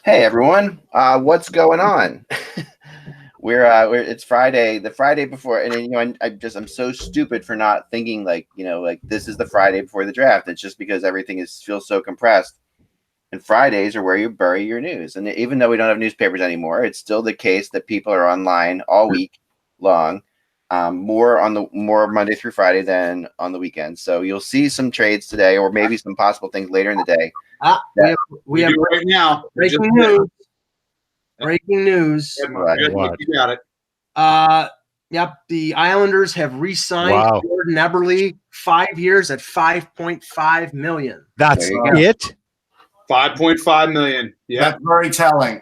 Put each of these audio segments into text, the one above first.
Hey everyone, what's going on? we're it's Friday, the Friday before, and I'm so stupid for not thinking like this is the Friday before the draft. It's just because everything feels so compressed. And Fridays are where you bury your news. And even though we don't have newspapers anymore, it's still the case that people are online all week long, more Monday through Friday than on the weekend. So you'll see some trades today, or maybe some possible things later in the day. We have right now. Breaking news. Breaking news. You got it. Yep. The Islanders have re-signed Jordan Eberle 5 years at $5.5 million. That's it. $5.5 million. Yeah, that's very telling.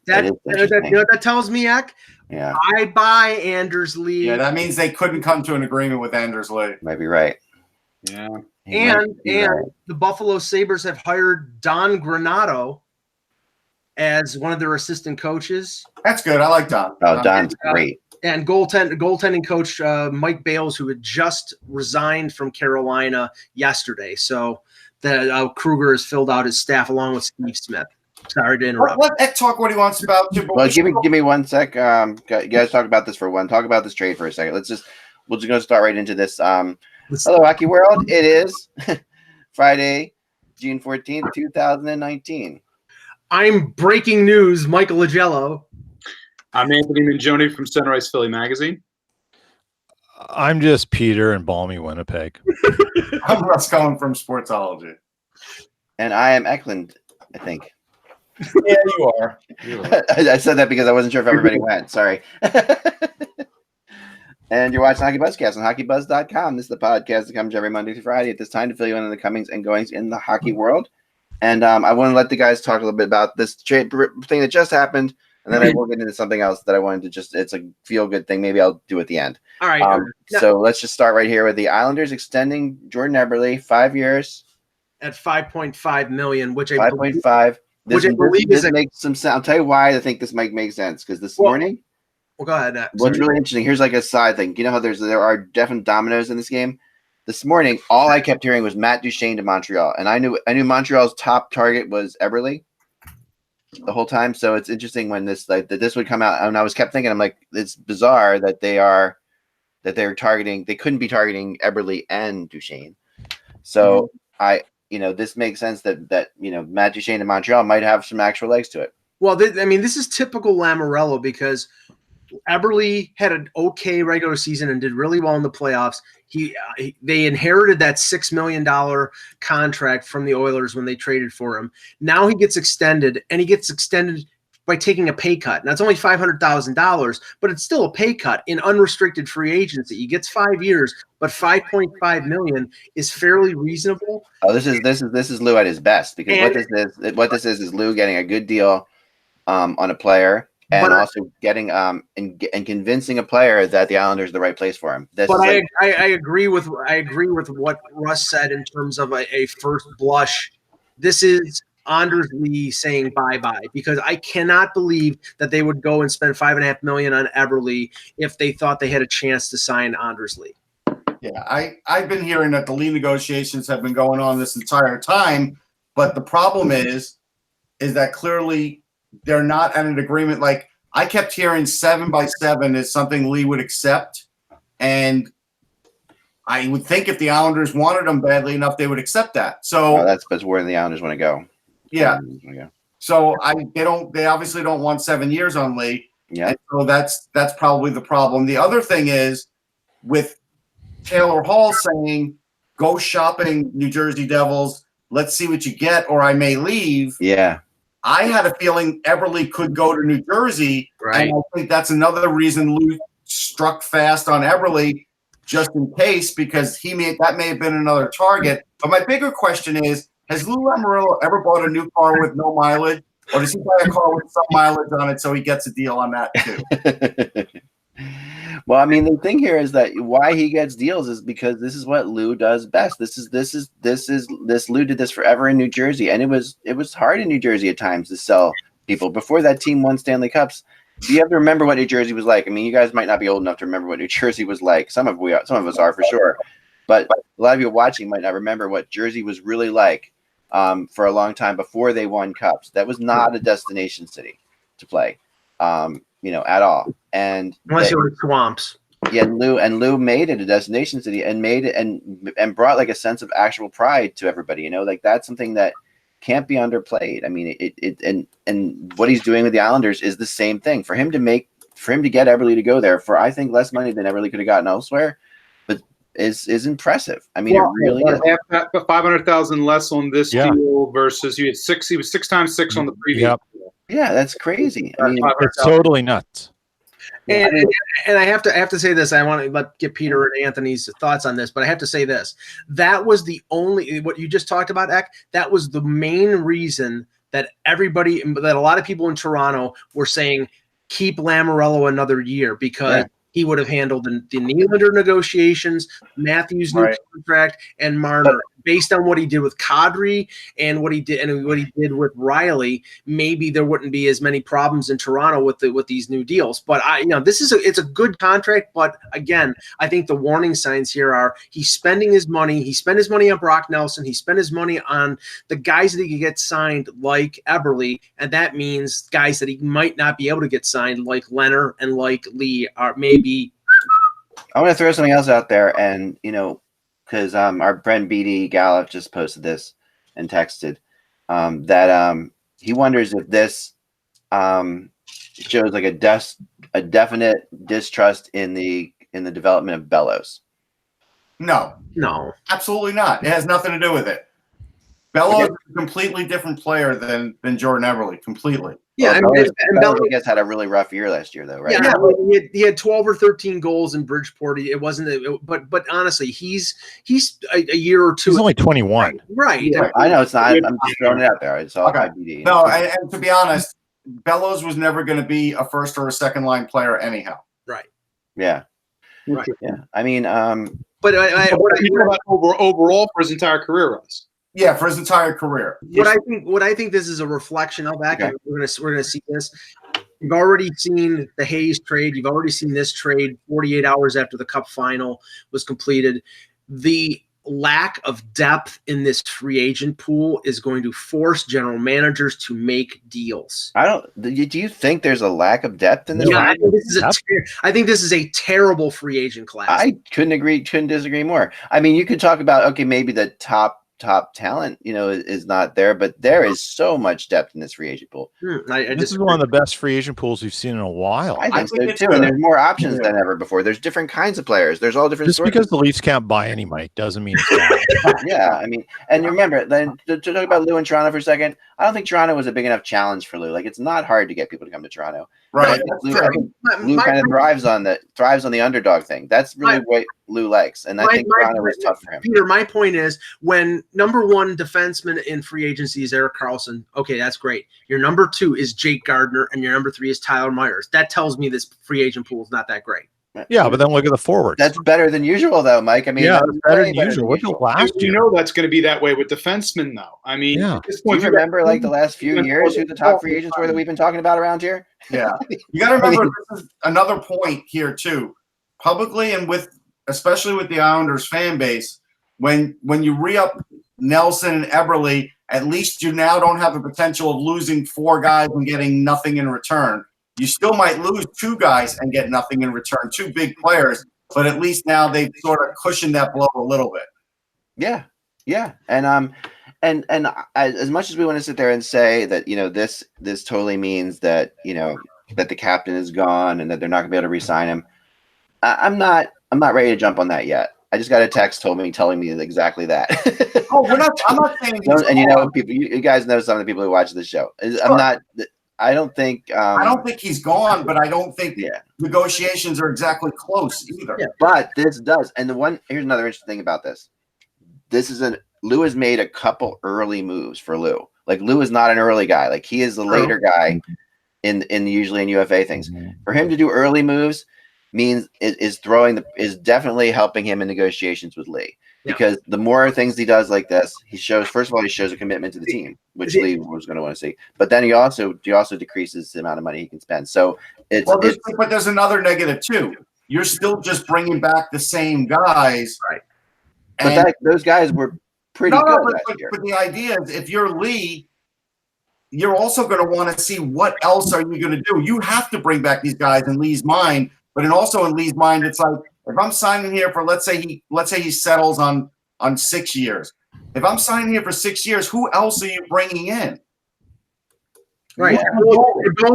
That tells me, Eck. Yeah. I buy Anders Lee. Yeah, that means they couldn't come to an agreement with Anders Lee. Might be right. Yeah. And the Buffalo Sabres have hired Don Granato as one of their assistant coaches. That's good. I like Don. Oh, Don's great. And goaltending coach Mike Bales, who had just resigned from Carolina yesterday. So that Kruger has filled out his staff along with Steve Smith. Sorry to interrupt. Let Eck talk what he wants about. Well, give me 1 sec. You guys talk about this for one. Talk about this trade for a second. We'll just go start right into this. Hello, Hockey World. It is Friday, June 14th, 2019. I'm breaking news, Michael Agello. I'm Anthony Mingione from Sunrise Philly Magazine. I'm just Peter in balmy Winnipeg. I'm Russ Cohen from Sportsology. And I am Eklund, I think. Yeah, you are. I said that because I wasn't sure if everybody went. Sorry. And you're watching HockeyBuzzcast on HockeyBuzz.com. This is the podcast that comes every Monday through Friday at this time to fill you in on the comings and goings in the hockey world. And I want to let the guys talk a little bit about this trade thing that just happened, and then I will get into something else that I wanted to it's a feel-good thing. Maybe I'll do at the end. All right. So let's just start right here with the Islanders extending Jordan Eberle 5 years. At $5.5 million, which I 5.5. This makes some sense. I'll tell you why I think this might make sense, because this morning – well, go ahead. What's really interesting, here's like a side thing. You know how there are definite dominoes in this game? This morning, all I kept hearing was Matt Duchene to Montreal. And I knew Montreal's top target was Eberle the whole time. So it's interesting when this would come out. And I kept thinking, I'm like, it's bizarre that they're targeting, they couldn't be targeting Eberle and Duchene. So this makes sense that Matt Duchene in Montreal might have some actual legs to it. Well, this is typical Lamoriello, because Eberle had an okay regular season and did really well in the playoffs. They inherited that $6 million contract from the Oilers when they traded for him. Now he gets extended, and he gets extended by taking a pay cut. Now it's only $500,000, but it's still a pay cut in unrestricted free agency. He gets 5 years, but $5.5 million is fairly reasonable. Oh, this is Lou at his best, because what this is Lou getting a good deal on a player. And also getting and convincing a player that the Islanders are the right place for him. I agree with what Russ said in terms of a first blush. This is Anders Lee saying bye-bye, because I cannot believe that they would go and spend $5.5 million on Eberle if they thought they had a chance to sign Anders Lee. Yeah, I've been hearing that the Lee negotiations have been going on this entire time, but the problem is that clearly they're not at an agreement. Like, I kept hearing 7x7 is something Lee would accept. And I would think if the Islanders wanted him badly enough, they would accept that. So that's where the Islanders want to go. Yeah. So they obviously don't want 7 years on Lee. Yeah. And so that's probably the problem. The other thing is with Taylor Hall saying, go shopping, New Jersey Devils. Let's see what you get, or I may leave. Yeah. I had a feeling Eberle could go to New Jersey, right? And I think that's another reason Lou struck fast on Eberle, just in case, because that may have been another target. But my bigger question is, has Lou Lamoriello ever bought a new car with no mileage, or does he buy a car with some mileage on it so he gets a deal on that too? Well, I mean, the thing here is that why he gets deals is because this is what Lou does best. Lou did this forever in New Jersey, and it was hard in New Jersey at times to sell people. Before that team won Stanley Cups, do you have to remember what New Jersey was like? I mean, you guys might not be old enough to remember what New Jersey was like. Some of us are for sure, but a lot of you watching might not remember what Jersey was really like. for a long time before they won cups. That was not a destination city to play, at all. And Unless you like swamps. yeah, Lou made it a destination city and made it and brought like a sense of actual pride to everybody. Like that's something that can't be underplayed. I mean, and what he's doing with the Islanders is the same thing. For him to get Eberle to go there for I think less money than Eberle could have gotten elsewhere, but is impressive. I mean, it really is. $500,000 less on this deal versus you had six. He was 6 times 6 on the previous. Yep. Yeah, that's crazy. I mean, it's totally nuts. And I have to say this. I want to get Peter and Anthony's thoughts on this, but I have to say this. That was the only what you just talked about, Eck. That was the main reason that a lot of people in Toronto were saying keep Lamoriello another year because he would have handled the Nylander negotiations, Matthews' new contract, and Marner. Based on what he did with Kadri and what he did with Riley, maybe there wouldn't be as many problems in Toronto with these new deals. But it's a good contract. But again, I think the warning signs here are he's spending his money. He spent his money on Brock Nelson. He spent his money on the guys that he could get signed, like Eberle, and that means guys that he might not be able to get signed, like Leonard and like Lee, are maybe. I want to throw something else out there, and because our friend BD Gallup just posted this and texted that he wonders if this shows like a definite distrust in the development of Bellows. No, absolutely not. It has nothing to do with it. Bellows is a completely different player than Jordan Eberle. Completely. Yeah, Bellows I guess had a really rough year last year, though, right? Yeah, he had 12 or 13 goals in Bridgeport. It wasn't, but honestly, he's a year or two. He's only 21, right? Yeah, I know it's not. I'm just throwing it out there. It's all BD. No, and to be honest, Bellows was never going to be a first or a second line player anyhow. Right. Yeah. Right. Yeah. I mean, but overall for his entire career, Russ. Yeah, for his entire career. What I think this is a reflection of that. Okay. We're gonna see this. You've already seen the Hayes trade. You've already seen this trade 48 hours after the Cup final was completed. The lack of depth in this free agent pool is going to force general managers to make deals. Do you think there's a lack of depth in this? Yeah, I think this is a terrible free agent class. I couldn't disagree more. I mean, you could talk about maybe the top talent, is not there, but there is so much depth in this free agent pool. This is one of the best free agent pools we've seen in a while. I think so too, and there's more options than ever before. There's different kinds of players. There's all different. Just because the Leafs can't buy any Mike doesn't mean it's bad. Yeah, I mean, and remember, then to talk about Lou in Toronto for a second, I don't think Toronto was a big enough challenge for Lou. Like, it's not hard to get people to come to Toronto. Right. Lou kind of thrives on the underdog thing. That's really what Lou likes, and I think Toronto was tough for him. Peter, my point is, when number one defenseman in free agency is Erik Karlsson, okay, that's great. Your number two is Jake Gardner, and your number three is Tyler Myers. That tells me this free agent pool is not that great. Yeah, but then look at the forwards. That's better than usual, though, Mike. I mean, yeah, that's better than usual. What's the last year? You know that's going to be that way with defensemen, though. I mean, at this point, do you remember like the last few years who the top free agents were that we've been talking about around here? Yeah, you got to remember this is another point here too, publicly and especially with the Islanders fan base. When you re-up Nelson and Eberle, at least you now don't have the potential of losing 4 guys and getting nothing in return. You still might lose 2 guys and get nothing in return, 2 big players, but at least now they've sort of cushioned that blow a little bit. Yeah, and as much as we want to sit there and say that this totally means that that the captain is gone and that they're not going to be able to re-sign him, I'm not ready to jump on that yet. I just got a text telling me exactly that. I'm not saying. And people, you guys know some of the people who watch this show. Sure. I don't think he's gone, but I don't think negotiations are exactly close either. Yeah, but this does. And here's another interesting thing about this. Lou has made a couple early moves for Lou. Like, Lou is not an early guy. Like, he is the later guy in usually in UFA things. For him to do early moves means is definitely helping him in negotiations with Lee. Because the more things he does like this, he shows a commitment to the team, which Lee was going to want to see. But then he also decreases the amount of money he can spend. So but there's another negative too. You're still just bringing back the same guys, right? But those guys were pretty good last but, year. but the idea is, if you're Lee, you're also going to want to see what else are you going to do. You have to bring back these guys in Lee's mind, but also in Lee's mind, it's like, if I'm signing here for, let's say he settles on 6 years. If I'm signing here for 6 years, who else are you bringing in? Right. Yeah.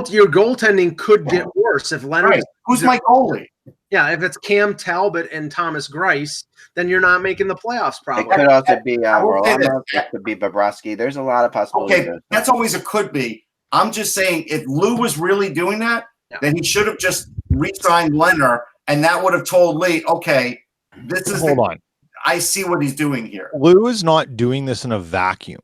Your goaltending could get worse if Leonard. Right. Who's my goalie? Yeah, if it's Cam Talbot and Thomas Greiss, then you're not making the playoffs. It Probably. could also be will say Varlamov. It could be Bobrovsky. There's a lot of possibilities. Okay, that's always a could be. I'm just saying, if Lou was really doing that, then he should have just re-signed Leonard, and that would have told Lee, okay, this is. Hold on. I see what he's doing here. Lou is not doing this in a vacuum.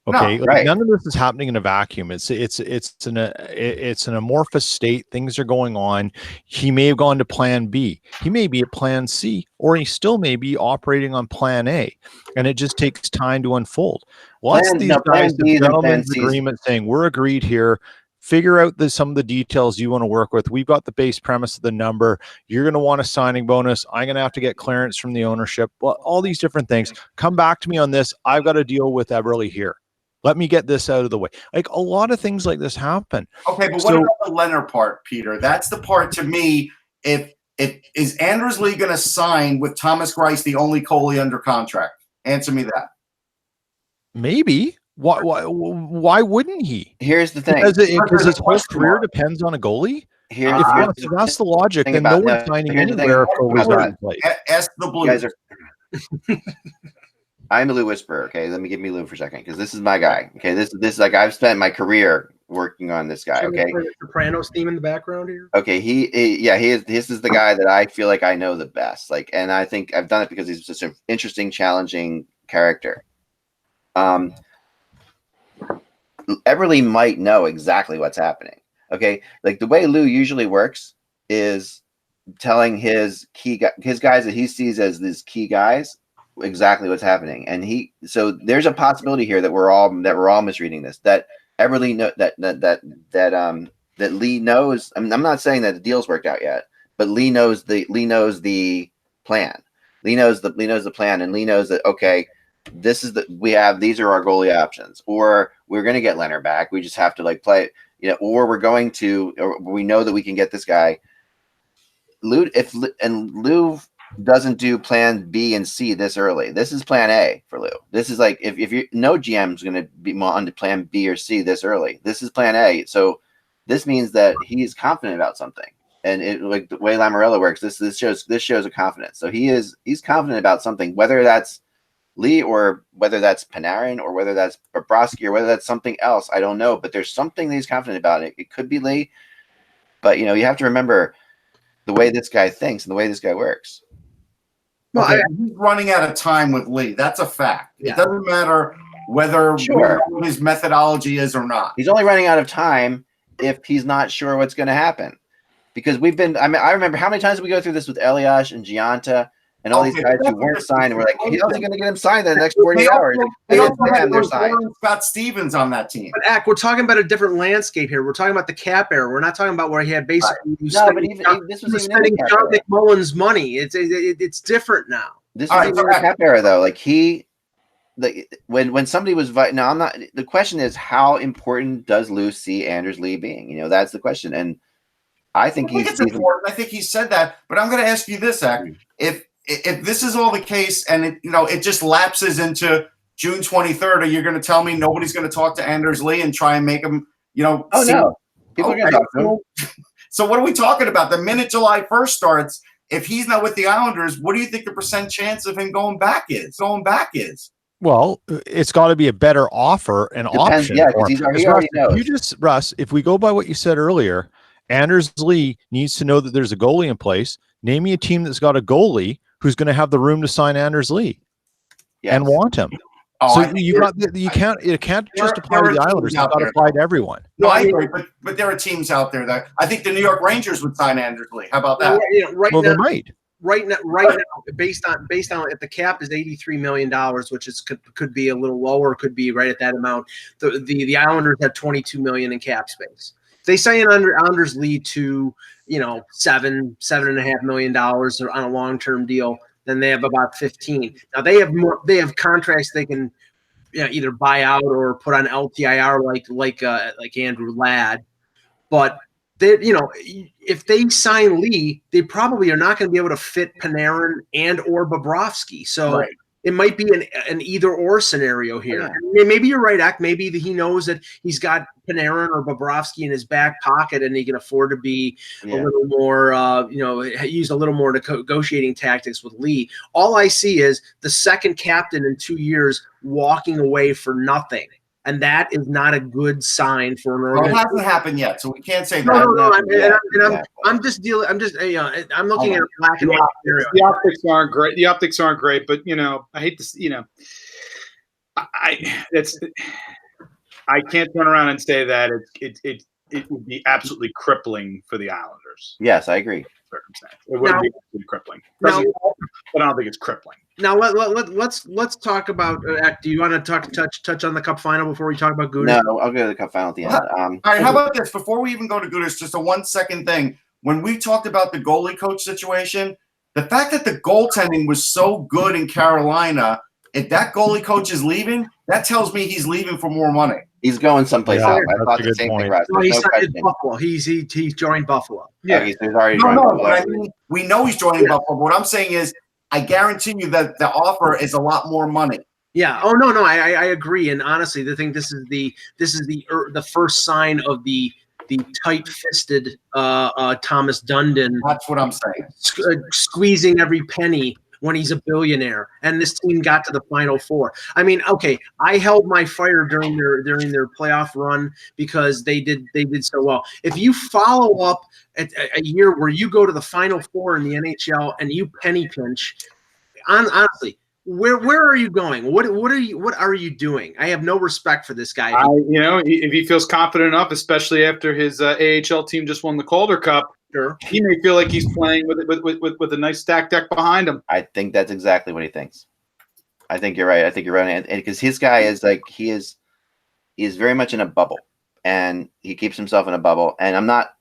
Okay, No, right. None of this is happening in a vacuum. It's an amorphous state. Things are going on. He may have gone to Plan B. He may be at Plan C, or he still may be operating on Plan A, and it just takes time to unfold. Lots of these guys have gentlemen's agreement saying we're agreed here. Figure out some of the details you want to work with. We've got the base premise of the number. You're going to want a signing bonus. I'm going to have to get clearance from the ownership. Well, all these different things. Come back to me on this. I've got to deal with Eberle here. Let me get this out of the way. Like, a lot of things like this happen. Okay, but what about the Leonard part, Peter? That's the part, to me, if is Anders Lee going to sign with Thomas Greiss, the only goalie under contract? Answer me that. Maybe. Why wouldn't he? Here's the thing. Because his whole career depends on a if that's the logic, then no one's signing anywhere for a place. Ask the Blues. I'm a Lou whisperer. Okay, let me give me Lou for a second, because this is my guy. Okay, this is like, I've spent my career working on this guy. Okay, Sopranos theme in the background here. Okay, he is. This is the guy that I feel like I know the best. Like, and I think I've done it because he's just an interesting, challenging character. Eberle might know exactly what's happening. Okay, like the way Lou usually works is telling his guys that he sees as these key guys exactly what's happening, and so there's a possibility here that we're all misreading this. That Eberle that Lee knows. I mean, I'm not saying that the deal's worked out yet, but Lee knows the plan. Lee knows the plan, and Lee knows that, okay, these are our goalie options, or we're going to get Leonard back. We just have to play, or we know that we can get this guy. Lou doesn't do Plan B and C this early. This is Plan A for Lou. This is like, if you no GM's going to be on to Plan B or C this early. This is Plan A. So this means that he's confident about something, and like the way Lamoriello works, this shows a confidence. So he's confident about something, whether that's Lee or whether that's Panarin or whether that's Bobrovsky or whether that's something else. I don't know, but there's something that he's confident about. It could be Lee, but you have to remember the way this guy thinks and the way this guy works. Well, he's running out of time with Lee. That's a fact. Yeah. It doesn't matter whether what his methodology is or not. He's only running out of time if he's not sure what's going to happen. Because I remember how many times we go through this with Elias and Gianta and all these guys who weren't signed, and we're like, he's only going to get him signed in the next 40 hours. They also had Scott Stevens on that team. But we're talking about a different landscape here. We're talking about the cap era. We're not talking about where he had basically this was spending John McMullen's money. It's different now. This is the cap era, though. When somebody was I'm not. The question is, how important does Lou see Anders Lee being? That's the question, and I think it's important. I think he said that, but I'm going to ask you this, Ak. If this is all the case, and it just lapses into June 23rd, are you going to tell me nobody's going to talk to Anders Lee and try and make him, no, people are going to talk to him. So what are we talking about? The minute July 1st starts, if he's not with the Islanders, what do you think the % chance of him going back is? Well, it's got to be a better offer and option. Yeah, because he already knows. Russ, if we go by what you said earlier, Anders Lee needs to know that there's a goalie in place. Name me a team that's got a goalie who's going to have the room to sign Anders Lee and want him. It can't just apply to the Islanders. It's got to apply to everyone. No, I agree, but there are teams out there that I think the New York Rangers would sign Anders Lee. How about that? They might. Right now, based on if the cap is $83 million, which could be a little lower, could be right at that amount. The Islanders have $22 million in cap space. They sign Anders Lee to $7.5 million on a long-term deal. then they have about 15. Now they have more. They have contracts they can either buy out or put on LTIR like Andrew Ladd. But they, if they sign Lee, they probably are not going to be able to fit Panarin and or Bobrovsky. So it might be an either or scenario here. Yeah. Maybe you're right, Ak. Maybe he knows that he's got Panarin or Bobrovsky in his back pocket, and he can afford to be a little more, use a little more negotiating tactics with Lee. All I see is the second captain in 2 years walking away for nothing. And that is not a good sign for an organization. Well, it hasn't happened yet, so we can't say that. No. I'm just dealing. I'm looking at black and white. The optics aren't great. The optics aren't great, but I hate this. I can't turn around and say that it would be absolutely crippling for the Islanders. Yes, I agree. Circumstance. It would be absolutely crippling. But I don't think it's crippling. Now let's talk about. Do you want to touch on the Cup final before we talk about Gudas? No, I'll go to the Cup final at the end. All right, how about this? Before we even go to Gudas, just a 1-second thing. When we talked about the goalie coach situation, the fact that the goaltending was so good in Carolina, if that goalie coach is leaving, that tells me he's leaving for more money. He's going someplace else. I thought the same thing, Russ. No, he signed Buffalo. He's joined Buffalo. Yeah, he's already joined Buffalo. But I mean, we know he's joining Buffalo. But what I'm saying is, I guarantee you that the offer is a lot more money. Yeah. Oh no, I agree. And honestly, I think this is the first sign of the tight-fisted Thomas Dundon. That's what I'm saying. Squeezing every penny when he's a billionaire, and this team got to the Final Four. I mean, okay, I held my fire during their playoff run because they did so well. If you follow up at a year where you go to the Final Four in the NHL and you penny pinch, honestly, where are you going? What are you doing? I have no respect for this guy. If he feels confident enough, especially after his AHL team just won the Calder Cup. Sure. He may feel like he's playing with a nice stack deck behind him. I think that's exactly what he thinks. I think you're right. And because his guy is like he is very much in a bubble, and he keeps himself in a bubble. And I'm not.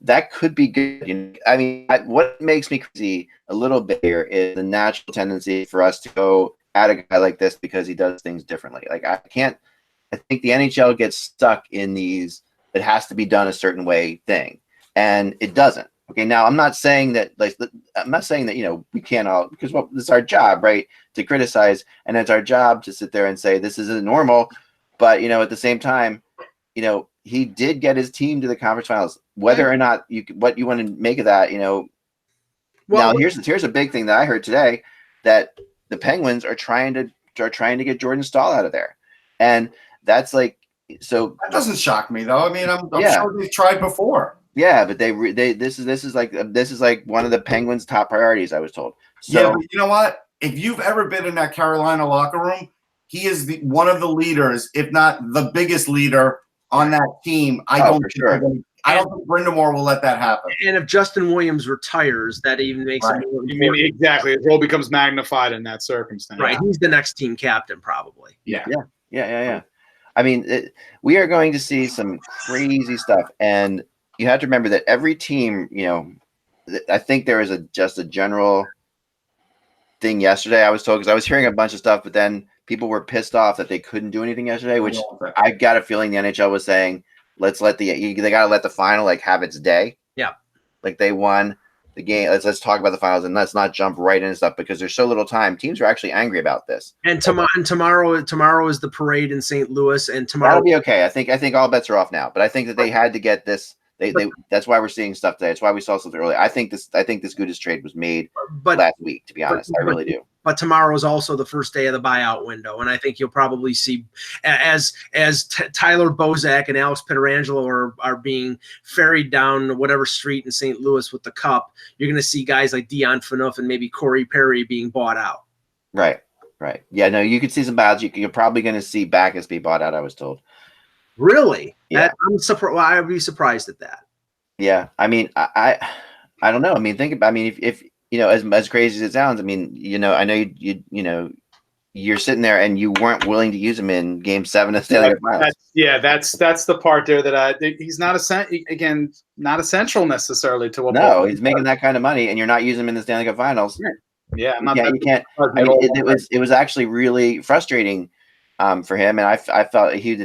That could be good. I mean, what makes me crazy a little bit here is the natural tendency for us to go at a guy like this because he does things differently. Like I think the NHL gets stuck in these. It has to be done a certain way thing. And it doesn't. Okay, now I'm not saying that we can't all, because it's our job, right, to criticize, and it's our job to sit there and say this isn't normal. But at the same time, he did get his team to the conference finals. Whether or not what you want to make of that, now here's a big thing that I heard today, that the Penguins are trying to get Jordan Staal out of there, and that's like so. That doesn't shock me though. I mean, I'm sure they've tried before. Yeah, but this is like one of the Penguins' top priorities, I was told. So, yeah, but you know what? If you've ever been in that Carolina locker room, he is one of the leaders, if not the biggest leader on that team. I don't think Brindamore will let that happen. And if Justin Williams retires, that even makes it more important. Exactly. His role becomes magnified in that circumstance. Right. He's the next team captain, probably. Yeah. I mean, we are going to see some crazy stuff, and you have to remember that every team, I think there is just a general thing yesterday. I was told, because I was hearing a bunch of stuff, but then people were pissed off that they couldn't do anything yesterday, which I got a feeling the NHL was saying, they got to let the final have its day. Yeah. Like they won the game. Let's talk about the finals and let's not jump right into stuff because there's so little time. Teams are actually angry about this. And tomorrow is the parade in St. Louis, and tomorrow that'll be okay. I think all bets are off now, but I think that they had to get this. That's why we're seeing stuff today. That's why we saw something early. I think this Gudas trade was made last week, to be honest. I really do. But tomorrow is also the first day of the buyout window, and I think you'll probably see as Tyler Bozak and Alex Pietrangelo are being ferried down whatever street in St. Louis with the cup. You're going to see guys like Dion Phaneuf and maybe Corey Perry being bought out. Right. Yeah, no, you could see some buyouts. You're probably going to see Backus be bought out, I was told. Really? Yeah. I'm surprised. Well, I'd be surprised at that. Yeah, I mean, I don't know. I mean, think about. I mean, if as crazy as it sounds, I mean, I know you're sitting there and you weren't willing to use him in Game 7 of Stanley Cup Finals. That's the part there that he's not not essential necessarily to what. No, he's making that kind of money, and you're not using him in the Stanley Cup Finals. Right. Yeah, I'm not You can't. I mean, it was actually really frustrating for him, and I felt he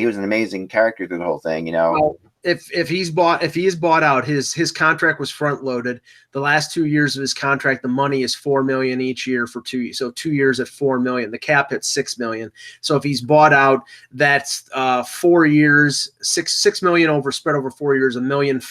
was an amazing character through the whole thing. Well, if he is bought out, his contract was front loaded. The last 2 years of his contract, the money is $4 million each year for 2 years. So 2 years at $4 million. The cap hits $6 million. So if he's bought out, that's 4 years, $6 million spread over 4 years, $1.5 million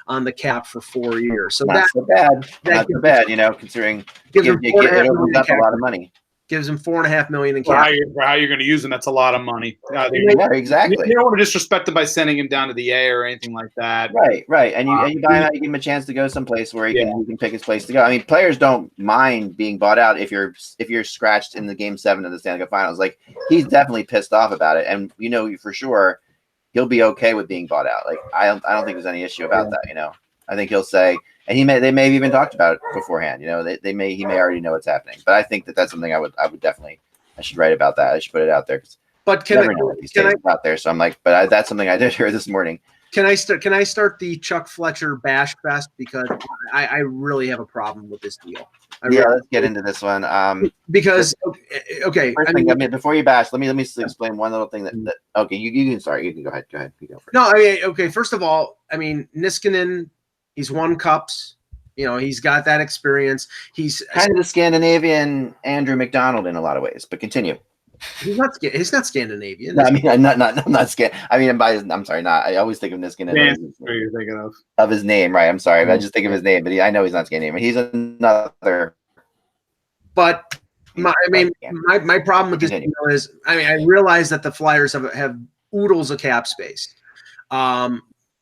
on the cap for 4 years. So not so bad. Not so bad, considering gives him it opens up a lot of money. Gives him $4.5 million in For cap. how you're going to use him, that's a lot of money. Yeah, exactly. You don't want to disrespect him by sending him down to the A or anything like that. Right. And you buy him out, you give him a chance to go someplace where he can pick his place to go. I mean, players don't mind being bought out if you're scratched in the Game 7 of the Stanley Cup Finals. Like, he's definitely pissed off about it, and for sure he'll be okay with being bought out. Like, I don't think there's any issue about that. I think he'll say. And they may have even talked about it beforehand. He may already know what's happening. But I think that's something I would definitely. I should write about that. I should put it out there. But can I out there? So I'm like, but that's something I did hear this morning. Can I start the Chuck Fletcher bash fest, because I really have a problem with this deal. Let's get into this one. Because okay, before you bash, let me explain one little thing that okay, you can start. You can go ahead. You go first. No, okay. First of all, Niskanen. He's won cups. He's got that experience. He's kind of the Scandinavian Andrew McDonald in a lot of ways. But continue. He's not Scandinavian. No, I mean, I'm not Scan. I mean, I'm sorry, not. I always think of Niskanen. What you're thinking of his name, right? I'm sorry, I just think of his name, but I know he's not Scandinavian. He's another. But my problem with this deal is, I realize that the Flyers have oodles of cap space.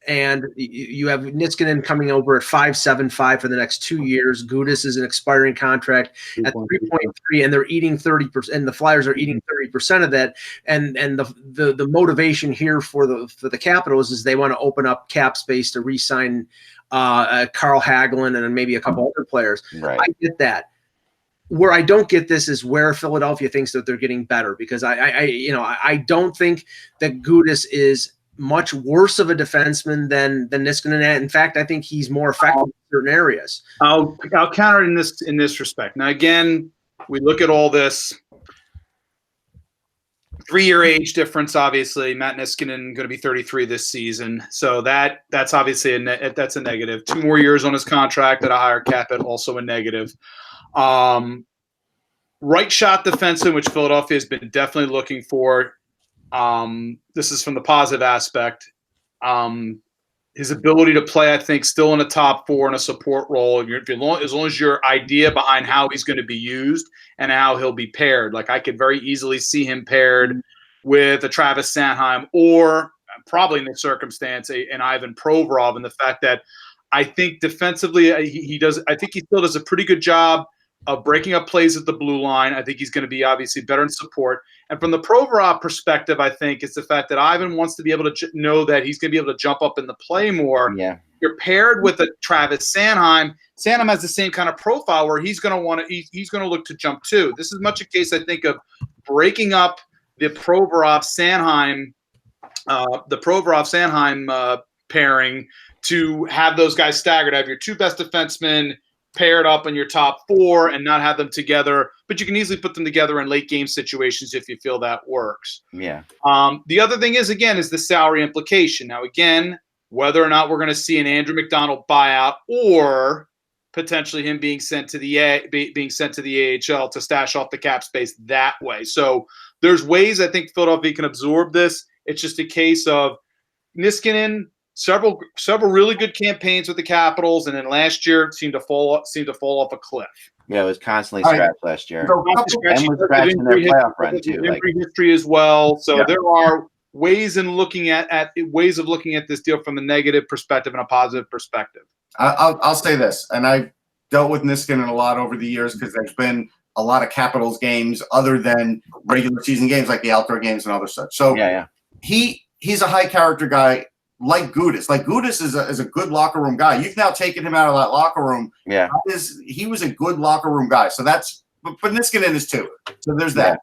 And you have Niskanen coming over at $5.75 for the next 2 years. Gudas is an expiring contract at 3.3, and they're eating 30%. And the Flyers are eating 30% of that. And the motivation here for the Capitals is they want to open up cap space to re-sign Carl Hagelin and maybe a couple other players. Right. I get that. Where I don't get this is where Philadelphia thinks that they're getting better, because I don't think that Gudas is much worse of a defenseman than Niskanen. In fact, I think he's more effective in certain areas. I'll counter it in this respect. Now, again, we look at all this 3-year age difference. Obviously, Matt Niskanen going to be 33 this season, so that's obviously that's a negative. 2 more years on his contract at a higher cap hit, also a negative. Right shot defenseman, which Philadelphia has been definitely looking for. This is from the positive aspect. His ability to play, I think, still in a top 4 in a support role. As long as your idea behind how he's going to be used and how he'll be paired. Like, I could very easily see him paired with a Travis Sanheim, or probably in this circumstance, an Ivan Provorov, and the fact that I think defensively he still does a pretty good job of breaking up plays at the blue line. I think he's going to be obviously better in support. And from the Provorov perspective, I think it's the fact that Ivan wants to be able to know that he's going to be able to jump up in the play more. Yeah. You're paired with a Travis Sanheim. Sanheim has the same kind of profile where he's going to look to jump too. This is much a case, I think, of breaking up the Provorov Sanheim pairing to have those guys staggered. Have your 2 best defensemen paired up in your top 4 and not have them together, but you can easily put them together in late game situations if you feel that works. Yeah. The other thing is the salary implication. Now, again, whether or not we're going to see an Andrew McDonald buyout or potentially him being sent to the AHL to stash off the cap space that way. So there's ways I think Philadelphia can absorb this. It's just a case of Niskanen. Several really good campaigns with the Capitals, and then last year seemed to fall off a cliff. Yeah, it was constantly scratched last year. So, And was scratched in their playoff run too. Injury history as well. So there are ways of looking at this deal from a negative perspective and a positive perspective. I'll say this, and I've dealt with Niskanen a lot over the years because there's been a lot of Capitals games other than regular season games, like the outdoor games and other such. So he's a high character guy. Like Gudas. Gudas is a good locker room guy. You've now taken him out of that locker room. Yeah. He was a good locker room guy. So but Niskanen is too. So there's that.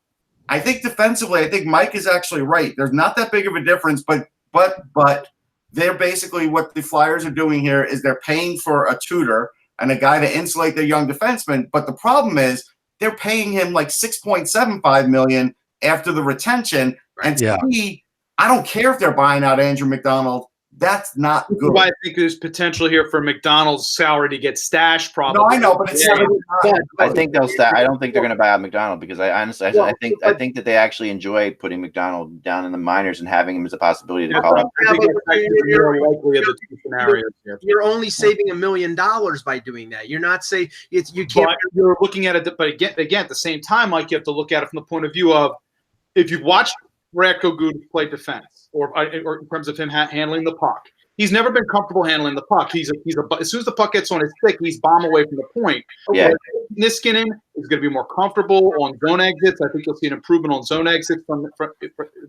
I think defensively, I think Mike is actually right. There's not that big of a difference, but they're basically what the Flyers are doing here is they're paying for a tutor. and a guy to insulate their young defenseman. But the problem is they're paying him like $6.75 million after the retention. And to me, I don't care if they're buying out Andrew McDonald. That's not good. I think there's potential here for McDonald's salary to get stashed. Probably. No, I know, but it's I think they'll stash. I don't think they're going to buy out McDonald because I honestly, I think that they actually enjoy putting McDonald down in the minors and having him as a possibility to call up. You're only saving $1 million by doing that. You're not saying you can't. But you're looking at it, but again, at the same time, Mike, you have to look at it from the point of view of if you've watched Radko Gudas play defense, or in terms of him handling the puck. He's never been comfortable handling the puck. As soon as the puck gets on his stick, he's bomb away from the point. Yeah. Niskanen is going to be more comfortable on zone exits. I think you'll see an improvement on zone exits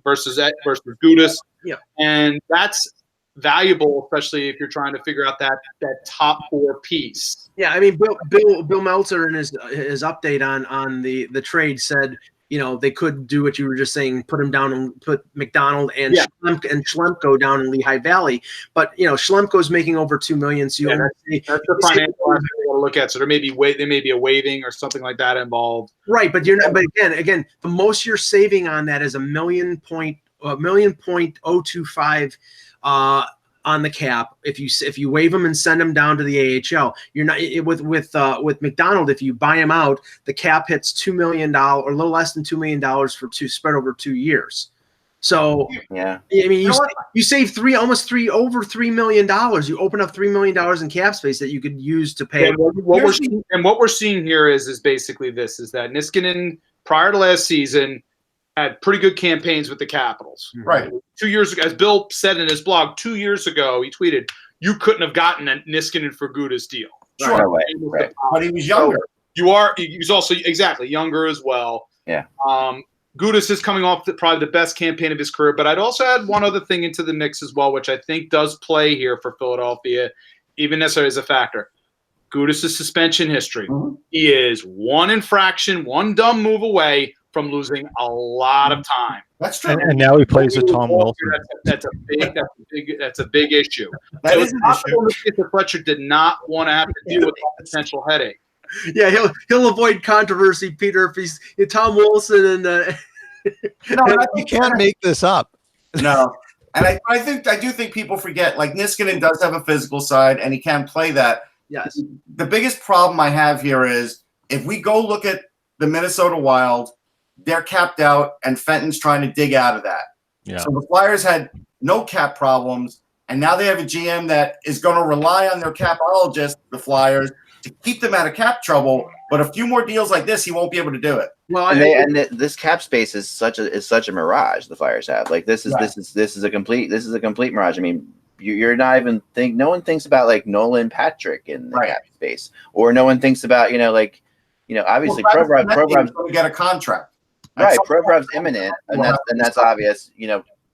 versus Gudas. Yeah. And that's valuable, especially if you're trying to figure out that top four piece. Yeah, I mean, Bill Meltzer in his update on the trade said, they could do what you were just saying, put him down and put McDonald and Schlemko down in Lehigh Valley. But Schlemko's making over $2 million. So that's the financial aspect you got to look at. So there may be a waiving or something like that involved. Right, but you're not. But again, the most you're saving on that is $1.025 on the cap. If you waive him and send him down to the AHL, you're not with McDonald. If you buy him out, the cap hits $2 million or a little less than $2 million for spread over 2 years. So yeah, I mean, you save over $3 million. You open up $3 million in cap space that you could use to pay. And what we're seeing here is basically this: is that Niskanen prior to last season had pretty good campaigns with the Capitals. Right. 2 years ago, as Bill said in his blog, 2 years ago, he tweeted, "You couldn't have gotten a Niskanen for Gudas deal." Sure, right. But he was younger. He was also younger as well. Yeah. Gudas is coming off probably the best campaign of his career, but I'd also add one other thing into the mix as well, which I think does play here for Philadelphia, even necessarily as a factor. Gudas' suspension history. Mm-hmm. He is one infraction, one dumb move away from losing a lot of time. That's true. And now he plays with Tom Wilson. That's a big issue. That is an issue. Mr. Fletcher did not want to have to deal with that potential headache. Yeah, he'll avoid controversy, Peter, if he's Tom Wilson and. No, you can't make this up. No, and I do think people forget. Like Niskanen does have a physical side, and he can play that. Yes. The biggest problem I have here is if we go look at the Minnesota Wild. They're capped out, and Fenton's trying to dig out of that. Yeah. So the Flyers had no cap problems, and now they have a GM that is going to rely on their capologist, the Flyers, to keep them out of cap trouble. But a few more deals like this, he won't be able to do it. Well, this cap space is such a mirage the Flyers have. Like this is a complete mirage. I mean, you're not even no one thinks about like Nolan Patrick in the cap space, or no one thinks about obviously Provorov's going to get a contract. Right, Provorov's imminent, and that's obvious.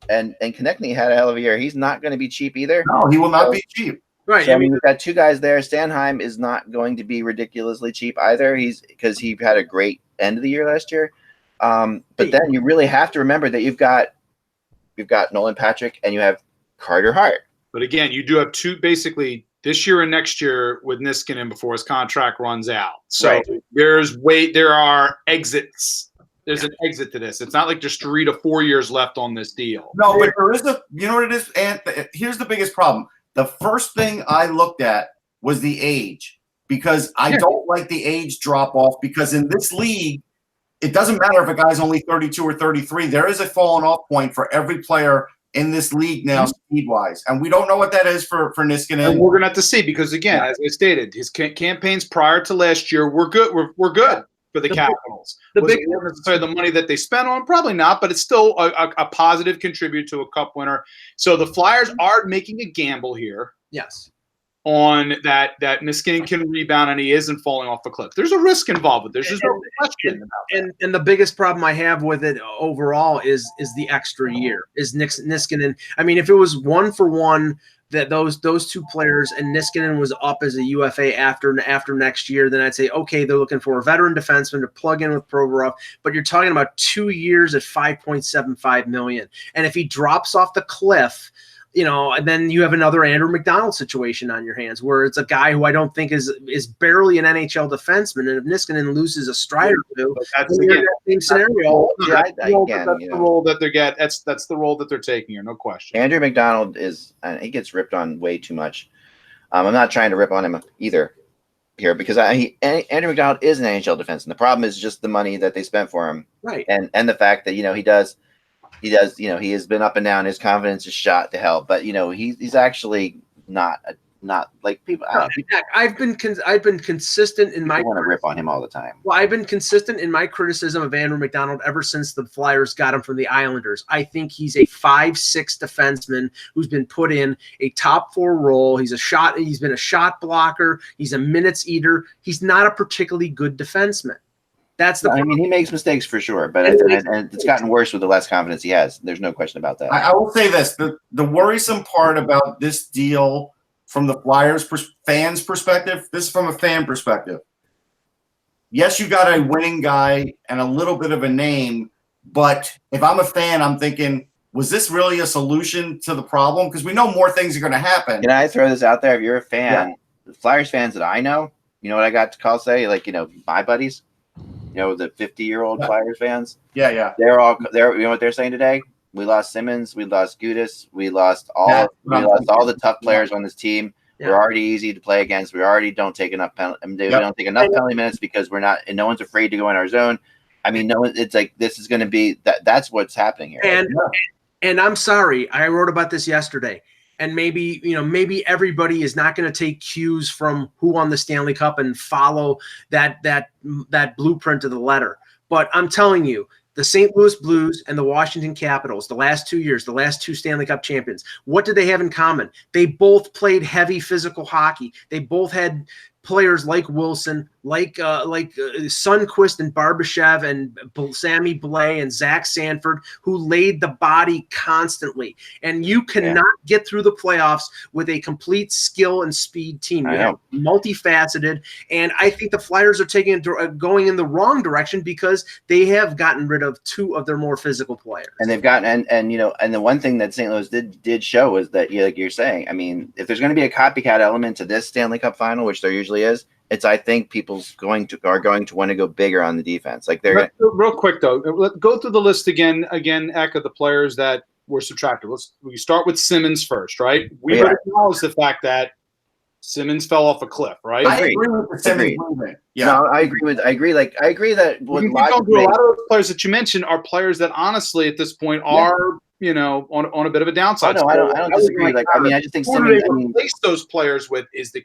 And Konechny had a hell of a year. He's not going to be cheap either. No, he will not be cheap. Right. So, I mean, we've got two guys there. Stanheim is not going to be ridiculously cheap either. Because he had a great end of the year last year. But then you really have to remember that you've got Nolan Patrick and you have Carter Hart. But again, you do have two basically this year and next year with Niskanen before his contract runs out. So there are exits. There's an exit to this. It's not like there's 3 to 4 years left on this deal. No, but there is you know what it is? And here's the biggest problem. The first thing I looked at was the age, because I don't like the age drop off, because in this league, it doesn't matter if a guy's only 32 or 33. There is a falling off point for every player in this league now, speed-wise. And we don't know what that is for Niskanen. And we're going to have to see, because, again, as I stated, his campaigns prior to last year were good. We're good. For the Capitals. Was it necessarily the money that they spent on? Probably not, but it's still a positive contributor to a cup winner. So the Flyers are making a gamble here. Yes. On that Niskanen can rebound and he isn't falling off a cliff. There's a risk involved with it. There's just no question about that. And the biggest problem I have with it overall is the extra year. Is Niskanen. I mean, if it was 1-for-1 that those two players and Niskanen was up as a UFA after next year, then I'd say, okay, they're looking for a veteran defenseman to plug in with Provorov, but you're talking about 2 years at $5.75 million. And if he drops off the cliff And then you have another Andrew McDonald situation on your hands where it's a guy who I don't think is barely an NHL defenseman. And if Niskanen loses a stride or two, that's again that same scenario. That's the role that they get. That's the role that they're taking here, no question. Andrew McDonald he gets ripped on way too much. I'm not trying to rip on him either here because Andrew McDonald is an NHL defenseman. The problem is just the money that they spent for him, right? And the fact that he does. He has been up and down. His confidence is shot to hell, but he's actually not like people. I've been consistent in my. I want to rip on him all the time. Well, I've been consistent in my criticism of Andrew McDonald ever since the Flyers got him from the Islanders. I think he's a 5'6" defenseman who's been put in a top 4 role. He's been a shot blocker. He's a minutes eater. He's not a particularly good defenseman. That's the. I mean, he makes mistakes for sure, but it's gotten worse with the less confidence he has. There's no question about that. I will say this: the worrisome part about this deal, from the Flyers fans' perspective, this is from a fan perspective. Yes, you got a winning guy and a little bit of a name, but if I'm a fan, I'm thinking, was this really a solution to the problem? Because we know more things are going to happen. Can I throw this out there? If you're a fan, the Flyers fans that I know, you know what I got to call say? Like, my buddies. The 50-year-old Flyers fans. Yeah. They're what they're saying today? We lost Simmons, we lost Gudas, we lost all the tough players on this team. Yeah. We're already easy to play against. We already don't take enough penalty. We don't take enough penalty minutes because we're not, and no one's afraid to go in our zone. I mean, no one. It's like this is going to be that's what's happening here. And I'm sorry, I wrote about this yesterday. And maybe everybody is not going to take cues from who won the Stanley Cup and follow that blueprint to the letter. But I'm telling you, the St. Louis Blues and the Washington Capitals, the last 2 years, the last 2 Stanley Cup champions, what did they have in common? They both played heavy physical hockey. They both had players like Wilson, like Sundqvist and Barbashev and Sammy Blais and Zach Sanford, who laid the body constantly. And you cannot get through the playoffs with a complete skill and speed team. You're multifaceted, and I think the Flyers are going in the wrong direction because they have gotten rid of 2 of their more physical players. And they've gotten and the one thing that St. Louis did show is that like you're saying, I mean, if there's going to be a copycat element to this Stanley Cup final, which there usually is, it's I think people's are going to want to go bigger on the defense. Like they're real quick though. Let's go through the list again. Eck, of the players that were subtracted. We start with Simmons first, right? We acknowledge the fact that Simmons fell off a cliff, right? I agree with the Simmons movement. Yeah, no, I agree that. A lot of those players that you mentioned are players that honestly at this point are. On a bit of a downside. I don't disagree. I just think Simmons. Replace those players with is the